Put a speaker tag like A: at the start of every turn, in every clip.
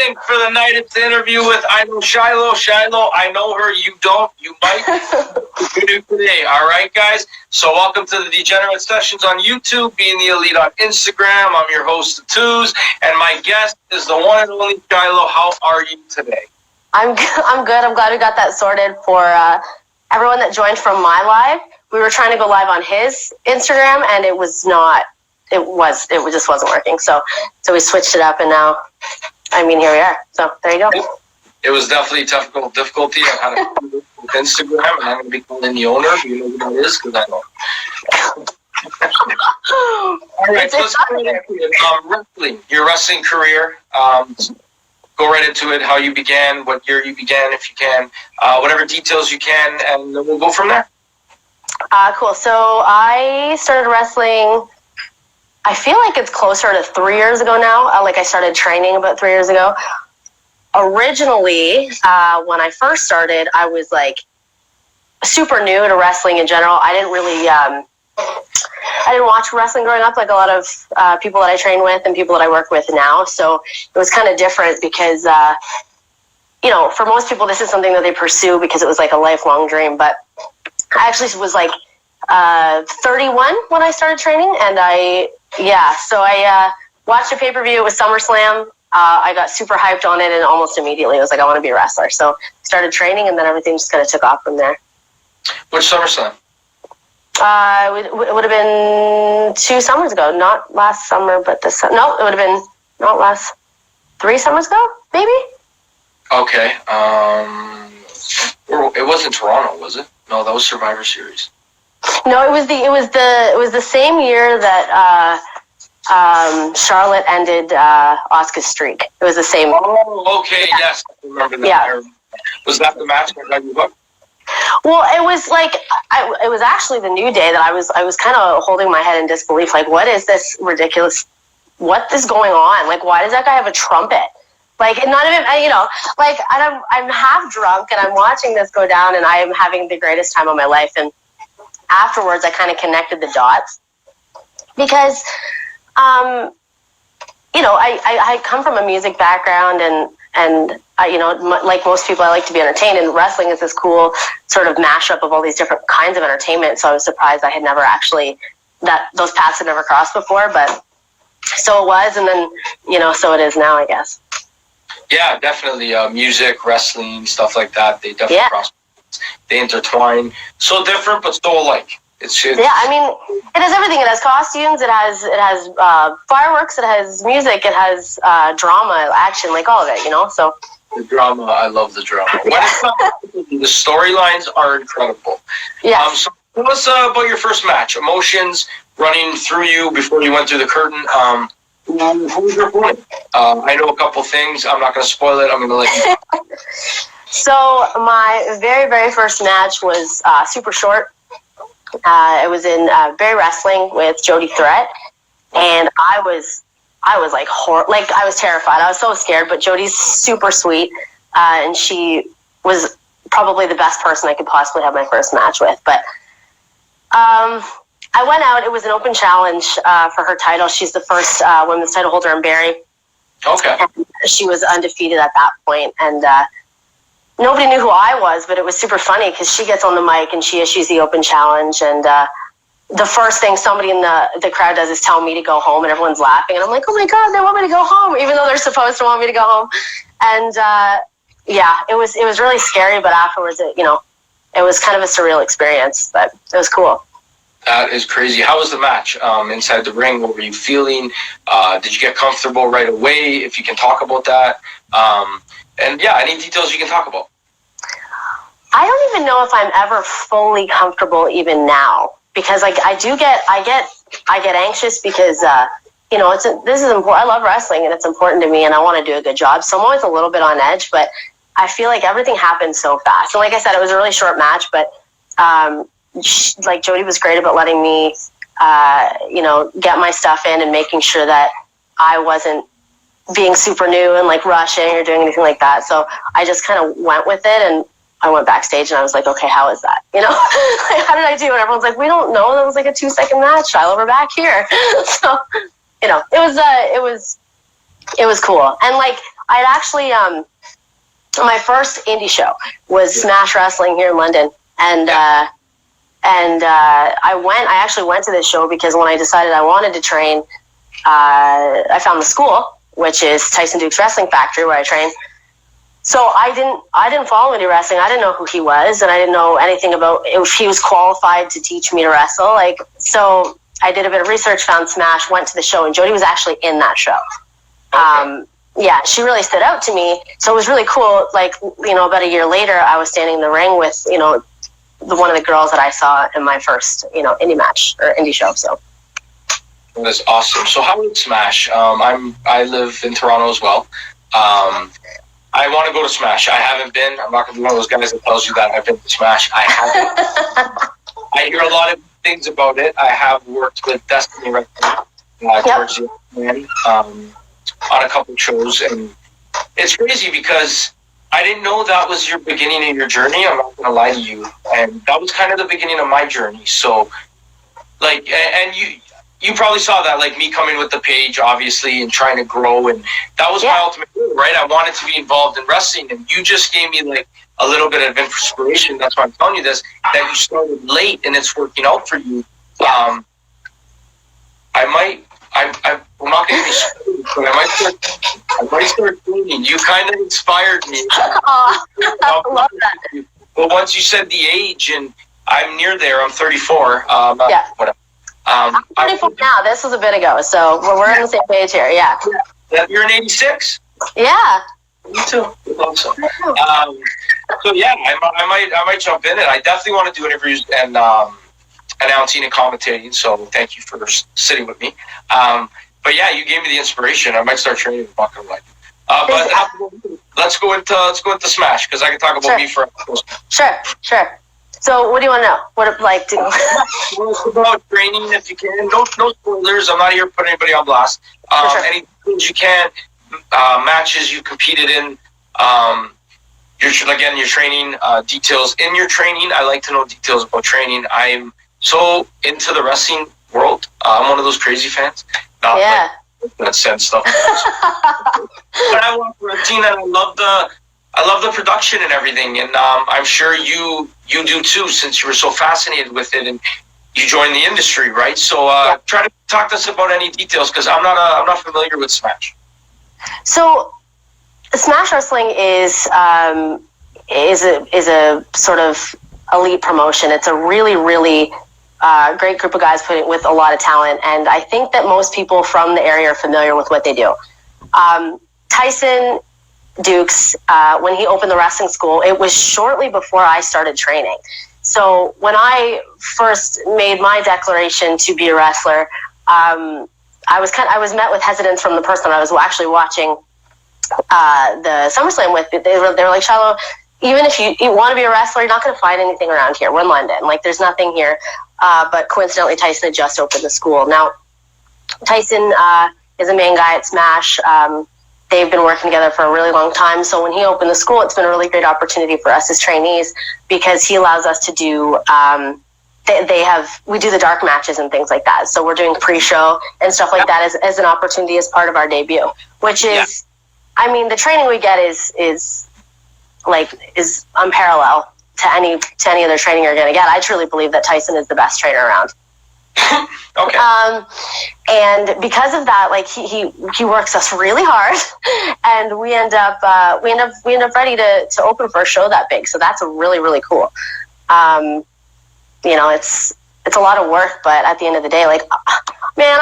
A: in for the night. It's the interview with I know Shilo. Shilo, I know her. You don't. You might. You do today. All right, guys. So welcome to the Degenerate Sessions on YouTube. Being the Elite on Instagram. I'm your host, The Twos, and my guest is the one and only Shilo. How are you today?
B: I'm good. I'm glad we got that sorted for everyone that joined from my live. We were trying to go live on his Instagram, and it just wasn't working. So we switched it up, and now, here we are. So there you go.
A: It was definitely difficulty. I had to with Instagram, and I'm going to be calling the owner. Do you know who that is? Because I know. All right, so let's go into it. Wrestling, your wrestling career. Go right into it, how you began, what year you began, if you can, whatever details you can, and then we'll go from there.
B: Cool. So I started wrestling, I feel like it's closer to 3 years ago now. I started training about 3 years ago. Originally, when I first started, I was super new to wrestling in general. I didn't really, I didn't watch wrestling growing up like a lot of people that I train with and people that I work with now. So it was kind of different because, for most people, this is something that they pursue because it was like a lifelong dream. But I actually was 31 when I started training. And I watched a pay-per-view. It was SummerSlam. I got super hyped on it, and almost immediately I was like, I want to be a wrestler. So started training, and then everything just kind of took off from there.
A: Which SummerSlam?
B: It would have been 2 summers ago. Not last summer, but this summer. No, it would have been not last 3 summers ago, maybe.
A: Okay. It wasn't Toronto, was it? No, that was Survivor Series.
B: No, it was the same year that Charlotte ended Asuka's streak. It was the same.
A: Oh, okay. Yeah. Yes, I remember that.
B: Yeah.
A: Was that the match that got you hooked?
B: Well, it was it was actually the New Day that I was kind of holding my head in disbelief. What is this ridiculous? What is going on? Why does that guy have a trumpet? Not even, I'm half drunk and I'm watching this go down and I am having the greatest time of my life. And afterwards, I kind of connected the dots because, I come from a music background and like most people, I like to be entertained, and wrestling is this cool sort of mashup of all these different kinds of entertainment. So I was surprised I had never those paths had never crossed before, but so it was, and then, so it is now, I guess.
A: Yeah, definitely. Music, wrestling, stuff like that. They definitely cross. They intertwine. So different, but so alike. It has everything. It has costumes. It has fireworks. It has music. It has drama, action, all of it. So the drama. I love the drama.
B: Yeah.
A: The storylines are incredible.
B: Yeah.
A: So tell us about your first match. Emotions running through you before you went through the curtain. Who was your opponent? I know a couple things. I'm not going to spoil it. I'm going to let you.
B: So my very, very first match was super short. It was in Barry Wrestling with Jody Threat, and I was I was terrified. I was so scared, but Jody's super sweet, and she was probably the best person I could possibly have my first match with. But I went out. It was an open challenge for her title. She's the first women's title holder in Barrie.
A: Okay.
B: And she was undefeated at that point, and nobody knew who I was, but it was super funny because she gets on the mic and she issues the open challenge, and the first thing somebody in the crowd does is tell me to go home, and everyone's laughing, and I'm like, oh my God, they want me to go home, even though they're supposed to want me to go home. And it was really scary, but afterwards, it was kind of a surreal experience, but it was cool.
A: That is crazy. How was the match inside the ring? What were you feeling? Did you get comfortable right away, if you can talk about that? And any details you can talk about.
B: I don't even know if I'm ever fully comfortable even now, because I get anxious because this is important. I love wrestling and it's important to me, and I want to do a good job. So I'm always a little bit on edge, but I feel like everything happens so fast. And like I said, it was a really short match, but Jody was great about letting me get my stuff in and making sure that I wasn't being super new and rushing or doing anything like that. So I just kind of went with it, and I went backstage and I was like, okay, how is that? How did I do? And everyone's like, we don't know. That was a 2-second match. Shilo, we're back here. So, it was cool. And I'd actually, my first indie show was Smash Wrestling here in London. And I actually went to this show because when I decided I wanted to train, I found the school, which is Tyson Duke's Wrestling Factory, where I train. So I didn't follow any wrestling. I didn't know who he was, and I didn't know anything about if he was qualified to teach me to wrestle. Like, so I did a bit of research, found Smash, went to the show, and Jody was actually in that show. Okay. Yeah, she really stood out to me. So it was really cool. Like, you know, about a year later, I was standing in the ring with, you know, one of the girls that I saw in my first, you know, indie match or indie show. So
A: that's awesome. So how did Smash? I live in Toronto as well. I want to go to Smash. I haven't been. I'm not going to be one of those guys that tells you that I've been to Smash. I haven't. I hear a lot of things about it. I have worked with Destiny towards the end, on a couple of shows, and it's crazy because I didn't know that was your beginning of your journey. I'm not going to lie to you, and that was kind of the beginning of my journey. So, like, and you probably saw that, like me coming with the page, obviously, and trying to grow, and that was my ultimate goal, right? I wanted to be involved in wrestling, and you just gave me like a little bit of inspiration. That's why I'm telling you this, that you started late and it's working out for you. I'm not going to be screwed, but I might start training. You kind of inspired me.
B: I love that.
A: But once you said the age, and I'm near there, I'm 34. Whatever.
B: I'm 34 now. This was a bit ago, so we're on the same page here. Yeah.
A: You're an 86?
B: Yeah.
A: Me too. So yeah, I might jump in, and I definitely want to do interviews and announcing and commentating. So thank you for sitting with me. But yeah, you gave me the inspiration. I might start training. I'm not gonna lie. But let's go into Smash, because I can talk about me for.
B: Sure. So what do you want to know? What
A: about training, if you can. No spoilers. I'm not here to put anybody on blast. Any things you can, matches you competed in. Your training details in your training. I like to know details about training. I'm so into the wrestling world. I'm one of those crazy fans. Not that said stuff. But I love wrestling, and I love the production and everything. And I'm sure you do too, since you were so fascinated with it and you joined the industry, right? So try to talk to us about any details, because I'm not familiar with Smash. So
B: Smash Wrestling is a sort of elite promotion. It's a really, really great group of guys with a lot of talent, and I think that most people from the area are familiar with what they do. Tyson Dukes, when he opened the wrestling school, it was shortly before I started training. So when I first made my declaration to be a wrestler, I was met with hesitance from the person I was actually watching the SummerSlam with. They were like, Shilo, even if you want to be a wrestler, you're not going to find anything around here. We're in London. Like, there's nothing here. But coincidentally, Tyson had just opened the school. Now, Tyson is a main guy at Smash. They've been working together for a really long time. So when he opened the school, it's been a really great opportunity for us as trainees, because he allows us to do, we do the dark matches and things like that. So we're doing pre-show and stuff like that as an opportunity as part of our debut, which is, I mean, the training we get is unparalleled to any other training you're going to get. I truly believe that Tyson is the best trainer around.
A: Okay.
B: And because of that, like he works us really hard, and we end up ready to open for a show that big. So that's really, really cool. It's a lot of work, but at the end of the day, like, man,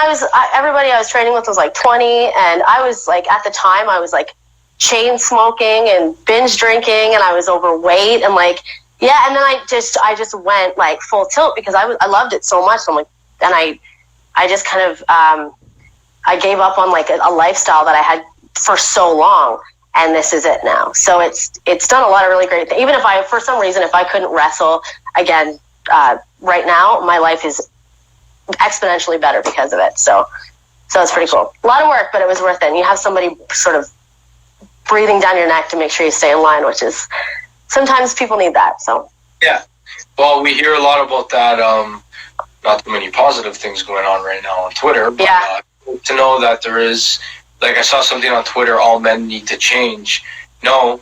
B: everybody I was training with was like 20, and I was like, at the time I was like chain smoking and binge drinking, and I was overweight, and like, yeah. And then I just went like full tilt, because I loved it so much. So I'm like, and I just kind of, I gave up on like a lifestyle that I had for so long, and this is it now. So it's done a lot of really great things. Even if for some reason, if I couldn't wrestle again, right now, my life is exponentially better because of it. So it's pretty cool. A lot of work, but it was worth it. And you have somebody sort of breathing down your neck to make sure you stay in line, which is, sometimes people need that. So
A: yeah. Well, we hear a lot about that. Not too many positive things going on right now on Twitter, but to know that there is like I saw something on Twitter, all men need to change. No,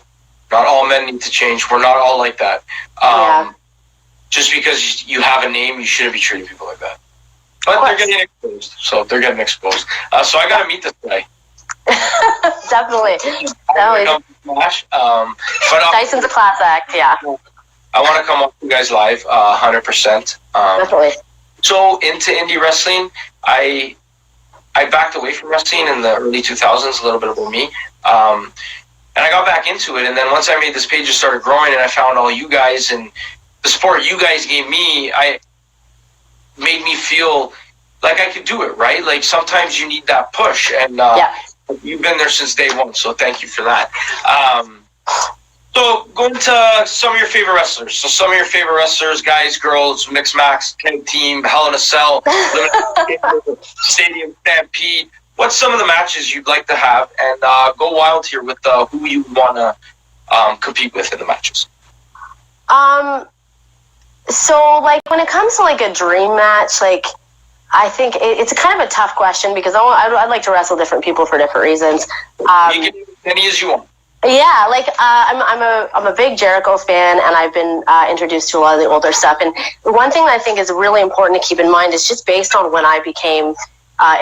A: not all men need to change. We're not all like that. Just because you have a name, you shouldn't be treating people like that. But they're getting exposed. So I got to meet this guy.
B: Definitely. Tyson's a class act, yeah.
A: I want to come up to you guys live, 100%.
B: Definitely.
A: So into indie wrestling, I backed away from wrestling in the early 2000s, a little bit about me. And I got back into it. And then once I made this page, it started growing, and I found all you guys, and the support you guys gave me, made me feel like I could do it, right? Like sometimes you need that push, and you've been there since day one, so thank you for that. So going to some of your favorite wrestlers. So some of your favorite wrestlers, guys, girls, Mix Max, Tag Team, Hell in a Cell, Stadium Stampede. What's some of the matches you'd like to have? And go wild here with who you want to compete with in the matches.
B: So, like, when it comes to, like, a dream match, like, I think it's kind of a tough question because I'd like to wrestle different people for different reasons.
A: You can do as many as you want.
B: Yeah, like I'm a big Jericho fan, and I've been introduced to a lot of the older stuff. And one thing that I think is really important to keep in mind is just based on when I became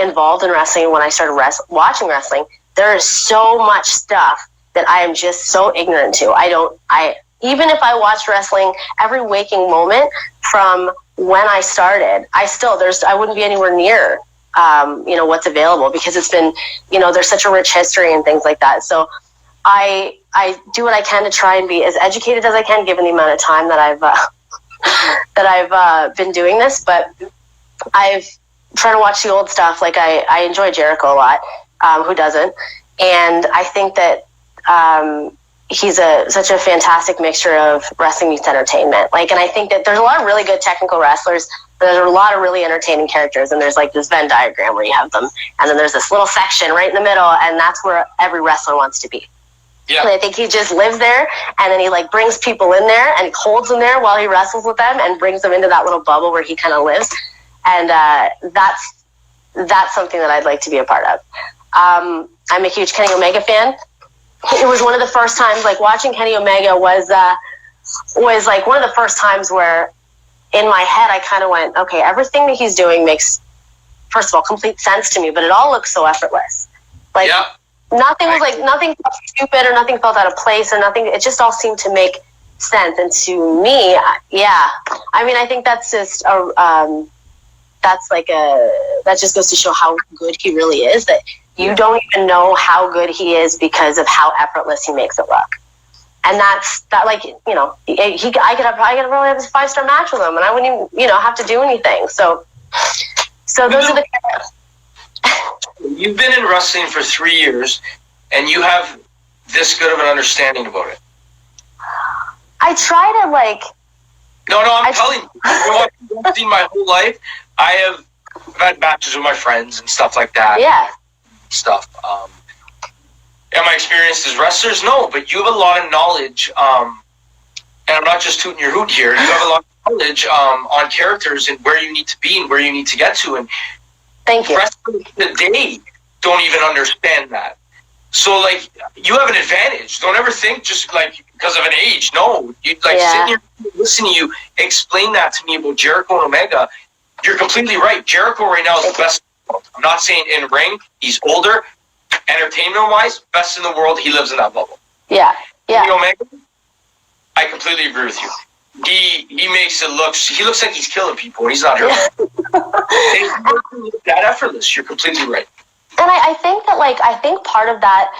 B: involved in wrestling, when I started watching wrestling, there is so much stuff that I am just so ignorant to. Even if I watched wrestling every waking moment from when I started, I wouldn't be anywhere near what's available because it's been, there's such a rich history and things like that. So I do what I can to try and be as educated as I can, given the amount of time that I've been doing this. But I've tried to watch the old stuff. Like I enjoy Jericho a lot. Who doesn't? And I think that he's such a fantastic mixture of wrestling meets entertainment. Like, and I think that there's a lot of really good technical wrestlers. There's a lot of really entertaining characters, and there's like this Venn diagram where you have them, and then there's this little section right in the middle, and that's where every wrestler wants to be. Yeah. And I think he just lives there, and then he like brings people in there and holds them there while he wrestles with them and brings them into that little bubble where he kind of lives. And that's something that I'd like to be a part of. I'm a huge Kenny Omega fan. It was one of the first times, like watching Kenny Omega was like one of the first times where in my head I kind of went, okay, everything that he's doing makes, first of all, complete sense to me, but it all looks so effortless. Like nothing felt stupid or nothing felt out of place or nothing. It just all seemed to make sense. And to me, I mean, I think that's just that just goes to show how good he really is, that you don't even know how good he is because of how effortless he makes it look. And that's like, I could probably have a 5-star match with him and I wouldn't even, have to do anything. So those are the
A: You've been in wrestling for 3 years and you have this good of an understanding about it.
B: I try to
A: I'm telling you, I've been watching my whole life. I've had matches with my friends and stuff like that.
B: Yeah.
A: Am I experienced as wrestlers? No, but you have a lot of knowledge, and I'm not just tooting your hoot here. You have a lot of knowledge on characters and where you need to be and where you need to get to. And
B: thank you.
A: Wrestlers today don't even understand that. So, like, you have an advantage. Don't ever think just, like, because of an age. No. You sit here and listen to you explain that to me about Jericho and Omega. You're completely right. Jericho right now is the best in the world. I'm not saying in ring. He's older. Entertainment-wise, best in the world. He lives in that bubble.
B: Yeah.
A: Omega, I completely agree with you. He makes it look. He looks like he's killing people, and he's not here. That effortless. You're completely right.
B: And I think that, I think part of that,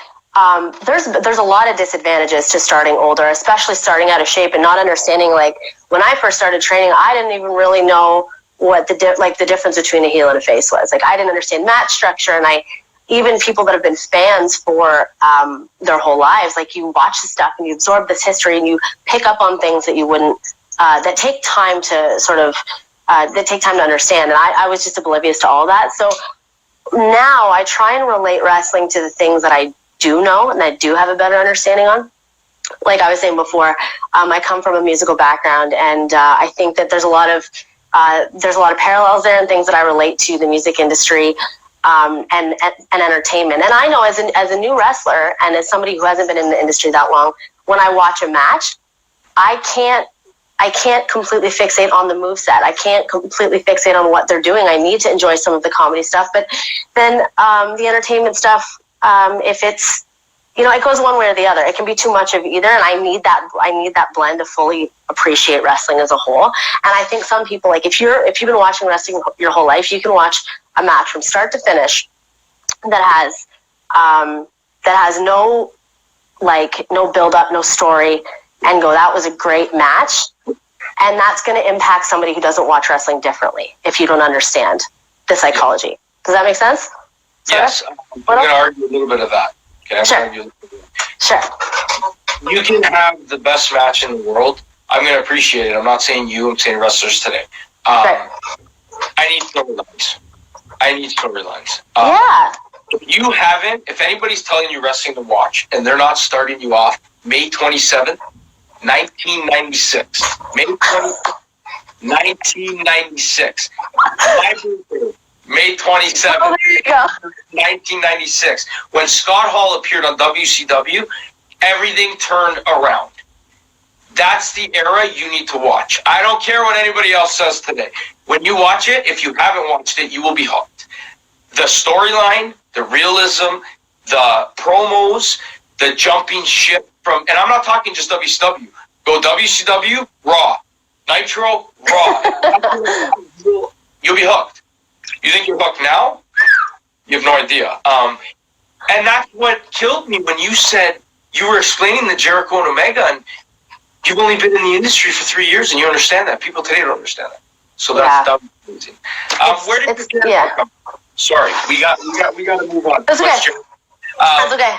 B: there's a lot of disadvantages to starting older, especially starting out of shape and not understanding. Like when I first started training, I didn't even really know what the difference between a heel and a face was. Like I didn't understand match structure, and even people that have been fans for their whole lives, like you watch the stuff and you absorb this history and you pick up on things that you wouldn't, that take time to sort of, that take time to understand. And I was just oblivious to all that. So now I try and relate wrestling to the things that I do know and I do have a better understanding on. Like I was saying before, I come from a musical background, and I think that there's a lot of parallels there and things that I relate to the music industry. and entertainment. And I know as a new wrestler and as somebody who hasn't been in the industry that long, when I watch a match, I can't completely fixate on the moveset. I can't completely fixate on what they're doing. I need to enjoy some of the comedy stuff, but then the entertainment stuff, if it's, it goes one way or the other. It can be too much of either, and I need that blend to fully appreciate wrestling as a whole. And I think some people, like if you've been watching wrestling your whole life, you can watch a match from start to finish that has no build up, no story, and go, that was a great match. And that's going to impact somebody who doesn't watch wrestling differently if you don't understand the psychology. Does that make sense?
A: Yes. I'm going to argue a little bit of that. Okay,
B: Sure.
A: You can have the best match in the world. I'm going to appreciate it. I'm not saying you. I'm saying wrestlers today.
B: Right.
A: I need storylines.
B: Yeah.
A: If anybody's telling you wrestling to watch and they're not starting you off May 27th, 1996. May 20th, 1996. May 27th, 1996. When Scott Hall appeared on WCW, everything turned around. That's the era you need to watch. I don't care what anybody else says today. When you watch it, if you haven't watched it, you will be hooked. The storyline, the realism, the promos, the jumping ship from, and I'm not talking just WCW. Go WCW, Raw, Nitro, Raw. You'll be hooked. You think you're hooked now? You have no idea. And that's what killed me when you said you were explaining the Jericho and Omega, and you've only been in the industry for 3 years, and you understand that. People today don't understand that. So that's amazing. Where did your character come from? Sorry, we got to move on.
B: That's okay. That's okay.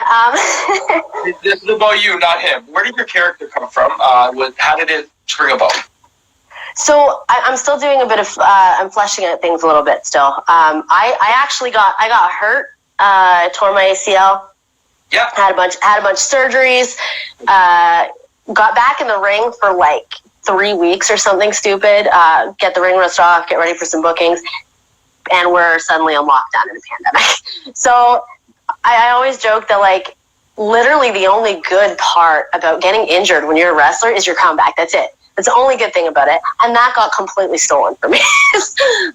A: This is about you, not him. Where did your character come from? How did it spring about?
B: So I'm still doing a bit of I'm fleshing out things a little bit still. I actually got hurt. Tore my ACL.
A: Yeah.
B: Had a bunch of surgeries. Got back in the ring for like 3 weeks or something stupid. Get the ring rust off. Get ready for some bookings. And we're suddenly on lockdown in a pandemic. So I always joke that like literally the only good part about getting injured when you're a wrestler is your comeback. That's it. That's the only good thing about it. And that got completely stolen from me.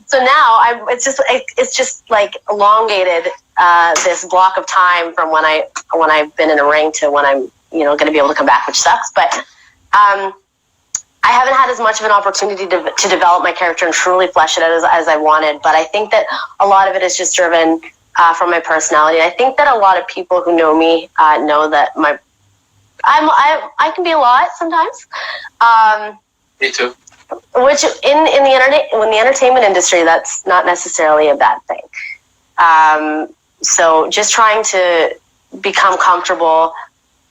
B: So now it's just like elongated this block of time from when I've been in a ring to when I'm going to be able to come back, which sucks. But I haven't had as much of an opportunity to develop my character and truly flesh it out as I wanted. But I think that a lot of it is just driven from my personality. I think that a lot of people who know me know that I can be a lot sometimes.
A: Me too.
B: Which in the entertainment industry, that's not necessarily a bad thing. So just trying to become comfortable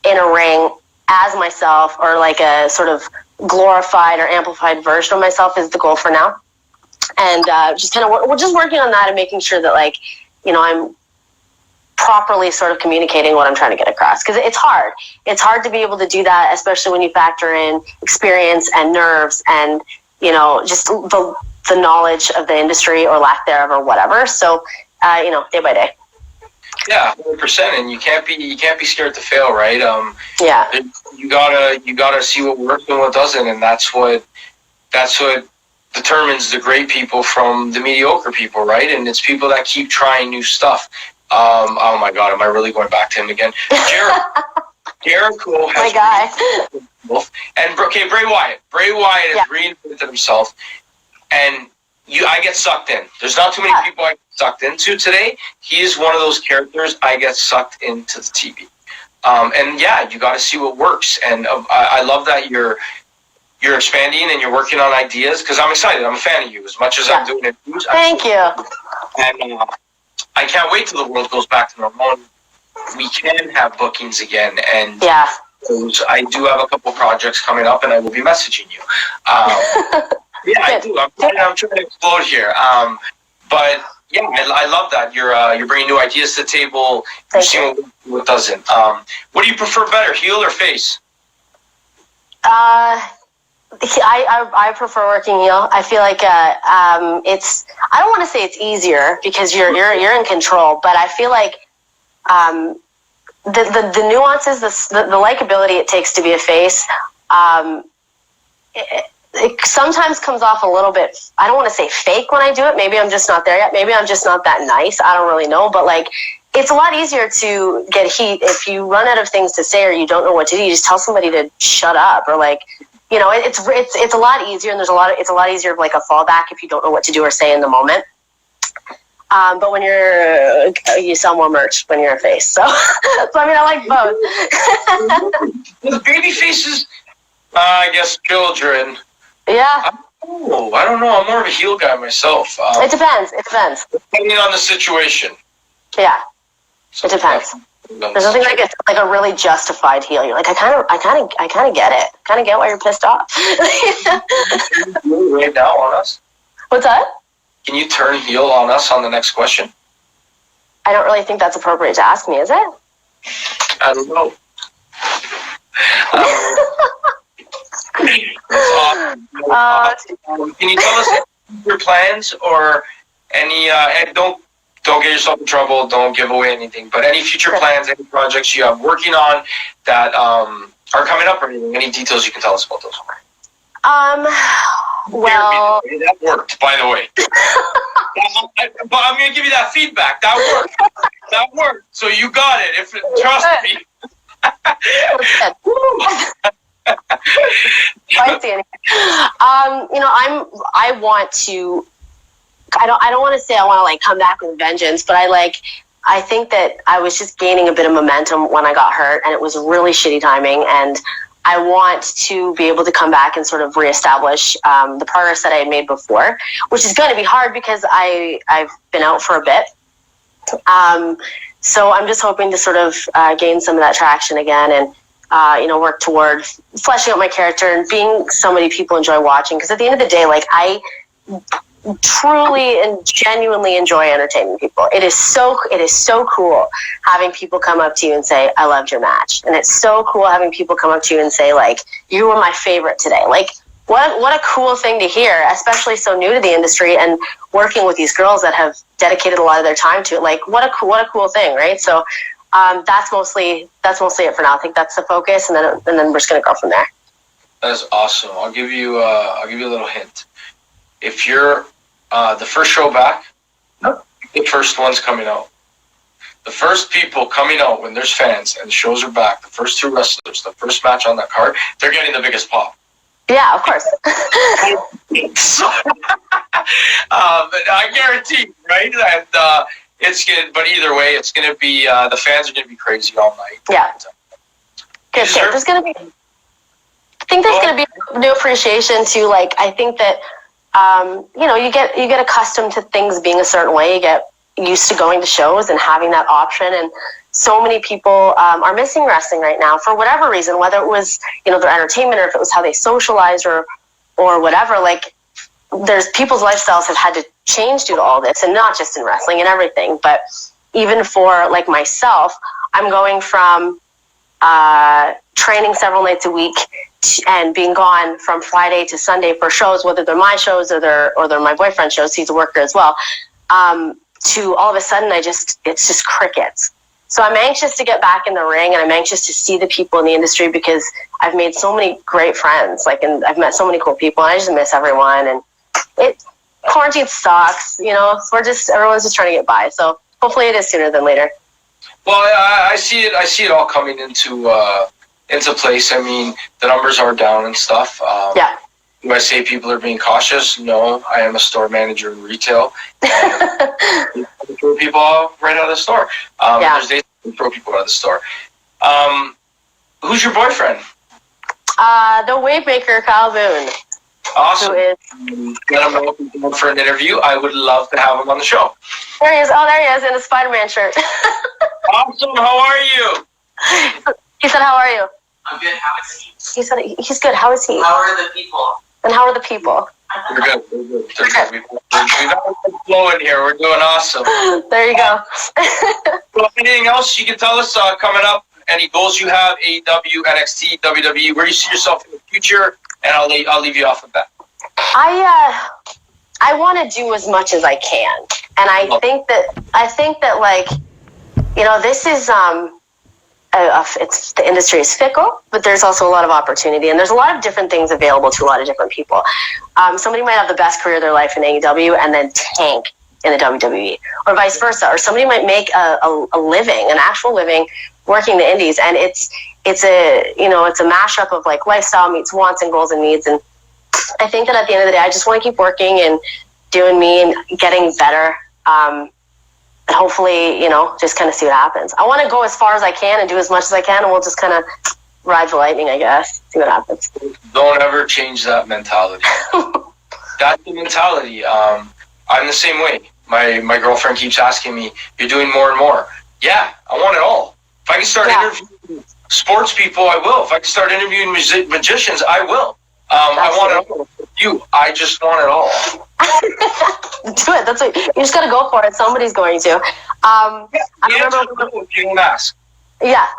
B: in a ring as myself, or like a sort of glorified or amplified version of myself, is the goal for now. And just kind of we're just working on that and making sure that I'm properly sort of communicating what I'm trying to get across, because it's hard. It's hard to be able to do that, especially when you factor in experience and nerves and just the knowledge of the industry or lack thereof or whatever. So day by day.
A: Yeah, 100%. And you can't be scared to fail, right?
B: Yeah.
A: You gotta see what works and what doesn't, and that's what determines the great people from the mediocre people, right? And it's people that keep trying new stuff. Oh my God, am I really going back to him again? Jericho has
B: my guy.
A: And okay, Bray Wyatt. Bray Wyatt has reinvented himself, and I get sucked in. There's not too many people I get sucked into today. He is one of those characters I get sucked into the TV. And yeah, you got to see what works. And I love that you're expanding and you're working on ideas, because I'm excited. I'm a fan of you as much as I'm doing it.
B: Thank you.
A: And I can't wait till the world goes back to normal. We can have bookings again. And I do have a couple projects coming up, and I will be messaging you. Yeah, I do. I'm trying to explode here. But yeah, I love that you're bringing new ideas to the table. You're seeing what doesn't. What do you prefer better, heel or face?
B: I prefer working heel. I feel like it's. I don't want to say it's easier because you're in control, but I feel like the nuances, the likability it takes to be a face. It sometimes comes off a little bit, I don't want to say fake when I do it. Maybe I'm just not there yet. Maybe I'm just not that nice. I don't really know. But like, it's a lot easier to get heat if you run out of things to say or you don't know what to do. You just tell somebody to shut up, or like, you know, it's a lot easier, and it's a lot easier of like a fallback if you don't know what to do or say in the moment. But when you sell more merch when you're a face. So, so I mean, I like both.
A: With baby faces, I guess children.
B: Yeah.
A: Oh, I don't know. I'm more of a heel guy myself.
B: It depends.
A: Depending on the situation.
B: Yeah. So it depends. There's nothing like a really justified heel. You're like, I kind of get it. Kind of get why you're pissed off.
A: Right now on us.
B: What's that?
A: Can you turn heel on us on the next question?
B: I don't really think that's appropriate to ask me, is it?
A: I don't know. Can you tell us your plans or any? And don't get yourself in trouble. Don't give away anything. But any future plans, any projects you have working on that are coming up, or anything? Any details you can tell us about those?
B: Well,
A: that worked, by the way. But I'm going to give you that feedback. That worked. That worked. So you got it. Trust me.
B: You know, I want to. I don't want to say I want to like come back with vengeance, but I think that I was just gaining a bit of momentum when I got hurt, and it was really shitty timing, and I want to be able to come back and sort of reestablish the progress that I had made before, which is going to be hard because I've been out for a bit. So I'm just hoping to sort of gain some of that traction again, and you know, work toward fleshing out my character and being somebody people enjoy watching. Because at the end of the day, like, I truly and genuinely enjoy entertaining people. It is so cool having people come up to you and say, I loved your match. And it's so cool having people come up to you and say, like, you were my favorite today. Like, what a cool thing to hear, especially so new to the industry and working with these girls that have dedicated a lot of their time to it. Like, what a cool thing, right? So that's mostly it for now. I think that's the focus, and then we're just gonna go from there.
A: That is awesome. I'll give you a little hint. If you're the first show back, the first one's coming out. The first people coming out when there's fans and the shows are back, the first two wrestlers, the first match on that card, they're getting the biggest pop.
B: Yeah, of course.
A: I guarantee, right? And it's good, but either way, it's going to be the fans are going to be crazy all night.
B: Yeah. Good. There's going to be. I think there's going to be new appreciation to, like. I think that you know, you get accustomed to things being a certain way. You get used to going to shows and having that option, and so many people are missing wrestling right now for whatever reason, whether it was, you know, their entertainment, or if it was how they socialized, or whatever. Like, there's people's lifestyles have had to change due to all this, and not just in wrestling and everything, but even for like myself, I'm going from training several nights a week and being gone from Friday to Sunday for shows, whether they're my shows or they're my boyfriend's shows. He's a worker as well. To all of a sudden, it's just crickets. So I'm anxious to get back in the ring, and I'm anxious to see the people in the industry, because I've made so many great friends, like, and I've met so many cool people, and I just miss everyone. And quarantine sucks, you know. So everyone's just trying to get by. So hopefully it is sooner than later.
A: Well, I see it all coming into place. I mean, the numbers are down and stuff.
B: Yeah.
A: Do I say people are being cautious? No, I am a store manager in retail. Throw people right out of the store. There's days to throw people out of the store. Who's your boyfriend?
B: The wave maker, Kyle Boone.
A: Awesome.
B: Who is?
A: Get him open for an interview. I would love to have him on the show.
B: There he is. Oh, there he is in a Spider-Man shirt.
A: Awesome. How are you?
B: He said, "How are you?"
C: I'm good. How is he?
B: He said he's good. How is he?
C: How are the people?
B: And how are the people?
A: We're good. They're good. We've got flow in here. We're doing awesome.
B: There you go.
A: Well, anything else you can tell us coming up? Any goals you have? AEW, NXT, WWE. Where do you see yourself in the future? and I'll leave you off of that.
B: I want to do as much as I can, and I think that like, you know, this is it's the industry is fickle, but there's also a lot of opportunity, and there's a lot of different things available to a lot of different people. Somebody might have the best career of their life in AEW and then tank in the WWE, or vice versa, or somebody might make a living, an actual living, working the indies, and it's a mashup of like lifestyle meets wants and goals and needs. And I think that at the end of the day, I just want to keep working and doing me and getting better. And hopefully, you know, just kind of see what happens. I want to go as far as I can and do as much as I can, and we'll just kind of ride the lightning, I guess. See what happens.
A: Don't ever change that mentality. That's the mentality. I'm the same way. My girlfriend keeps asking me, "You're doing more and more." Yeah, I want it all. If I can start interviewing sports people, I will. If I can start interviewing magicians, I will. I want it all. I just want it all.
B: Do it. That's what you just got to go for it. Somebody's going to. I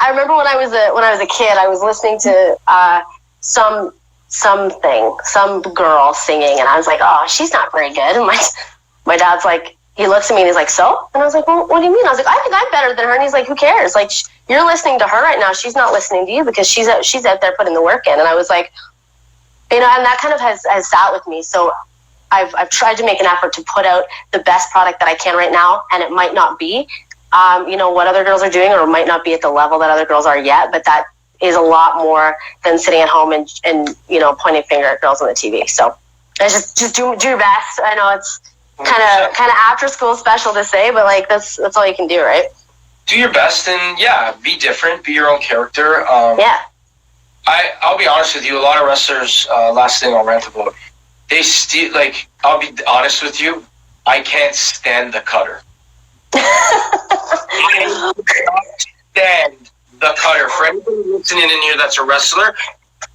B: remember when I was a kid, I was listening to some girl singing, and I was like, "Oh, she's not very good." And my dad's like, he looks at me and he's like, "So?" And I was like, "Well, what do you mean?" I was like, "I think I'm better than her." And he's like, "Who cares? Like, you're listening to her right now. She's not listening to you because she's out there putting the work in." And I was like, you know, and that kind of has sat with me. So I've tried to make an effort to put out the best product that I can right now, and it might not be, you know, what other girls are doing, or it might not be at the level that other girls are yet, but that is a lot more than sitting at home and you know, pointing finger at girls on the TV. So I just do your best. I know it's kind of after school special to say, but like that's all you can do, right?
A: Do your best, and be different, be your own character. I'll be honest with you, a lot of wrestlers, last thing I'll rant about, they steal, like, I'll be honest with you, I can't stand the cutter. I cannot stand the cutter. For anybody listening in here that's a wrestler,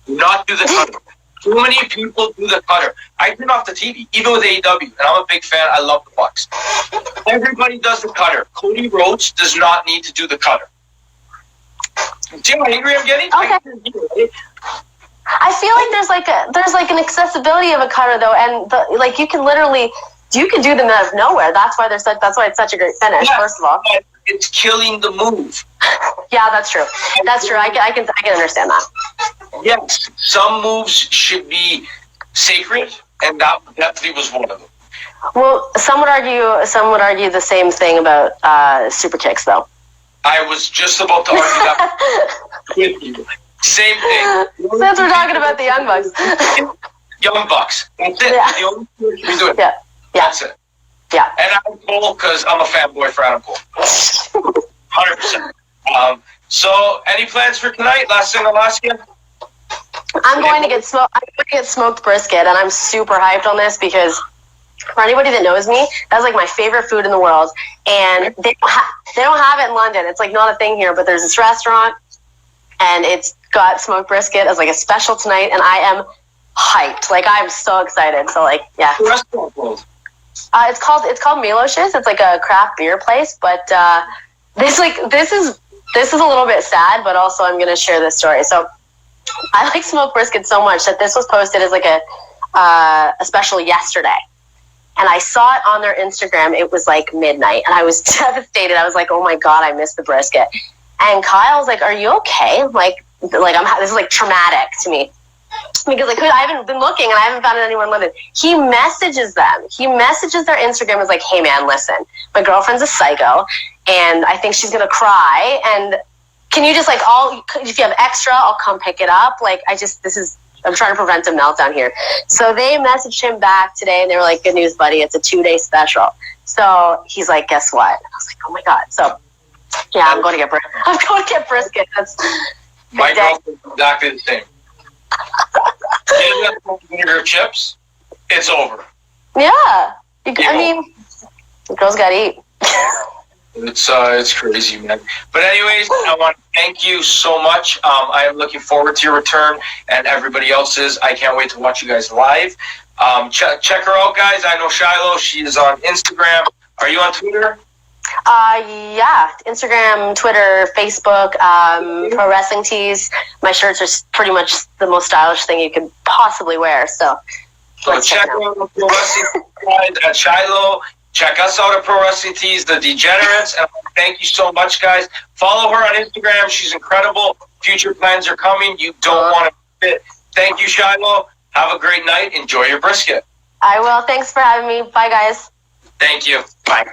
A: do not do the cutter. Too many people do the cutter. I turn off the TV, even with AEW, and I'm a big fan. I love the Bucks. Everybody does the cutter. Cody Rhodes does not need to do the cutter. See how angry I'm getting?
B: Okay. I feel like there's an accessibility of a cutter though, and you can do them out of nowhere. That's why it's such a great finish. Yeah, first of all,
A: it's killing the move.
B: Yeah, that's true. That's true. I can understand that.
A: Yes, some moves should be sacred, and that definitely was one of them.
B: Well, some would argue the same thing about super kicks, though.
A: I was just about to argue that with you. Same thing.
B: Since we're talking about the Young Bucks.
A: Young Bucks. That's it.
B: Yeah.
A: The only thing you can do it.
B: Yeah.
A: That's it.
B: Yeah.
A: And Adam Cole, because I'm a fanboy for Adam Cole. 100%. So, any plans for tonight? Last thing I'll ask you.
B: I'm going to get smoked brisket, and I'm super hyped on this because for anybody that knows me, that's like my favorite food in the world. And they don't have it in London. It's like not a thing here, but there's this restaurant, and it's got smoked brisket as like a special tonight, and I am hyped. Like, I'm so excited. So like, yeah.
A: The restaurant called?
B: It's called Milosh's. It's like a craft beer place, but this is a little bit sad, but also I'm going to share this story. So I like smoked brisket so much that this was posted as like a special yesterday. And I saw it on their Instagram. It was like midnight, and I was devastated. I was like, "Oh my God, I missed the brisket." And Kyle's like, "Are you okay?" Like this is like traumatic to me because I haven't been looking and I haven't found it anywhere in London. He messages them. He messages their Instagram. Is like, "Hey man, listen, my girlfriend's a psycho, and I think she's gonna cry. And can you just if you have extra, I'll come pick it up. Like, I'm trying to prevent a meltdown here." So they messaged him back today, and they were like, "Good news, buddy. It's a 2-day special." So he's like, "Guess what?" I was like, "Oh my God." So yeah, I'm going to get brisket. That's
A: my girlfriend's exactly the same. Vinegar chips, it's over.
B: Yeah. I mean, girls got to eat.
A: It's crazy, man. But anyways, I want to thank you so much. I am looking forward to your return, and everybody else is. I can't wait to watch you guys live. Check her out, guys. I know Shilo. She is on Instagram. Are you on Twitter?
B: Yeah, Instagram, Twitter, Facebook, pro wrestling tees. My shirts are pretty much the most stylish thing you could possibly wear. So
A: check out the Pro Wrestling guys at Shilo. Check us out at Pro Wrestling Tees, the Degenerates. And thank you so much, guys. Follow her on Instagram. She's incredible. Future plans are coming. You don't want to miss it. Thank you, Shilo. Have a great night. Enjoy your brisket.
B: I will. Thanks for having me. Bye, guys.
A: Thank you. Bye.